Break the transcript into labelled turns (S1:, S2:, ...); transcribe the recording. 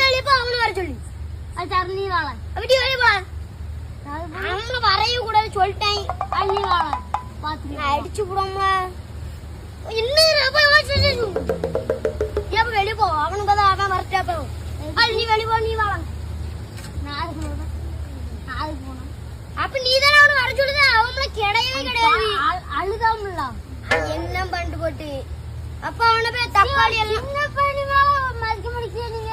S1: வெளியே போ அவனை வர சொல்லி
S2: அது தர நீ வாழ
S1: அப்படி வெளியே போ அவனை வரையும் கூடாது சொல்லிட்டேன்
S2: அள்ளி வாழ பாத்து
S1: அடிச்சு விடும்ல இன்னும் ஏப்ப வெளியே போ அவனுக்கு தான் அவன் வரட்டா போ நீ வெளியே போ நீ வாழ
S2: நான் அதுக்கு போனேன்
S1: அப்ப நீ தானே அவனை வர சொல்லுது அவங்கள கிடையவே கிடையாது
S2: அழுதாமல
S1: என்ன பண்ணிட்டு போட்டு அப்ப அவனை போய் தக்காளி எல்லாம்
S2: சின்ன பையன் மேல மதிக்க முடிக்க நீங்க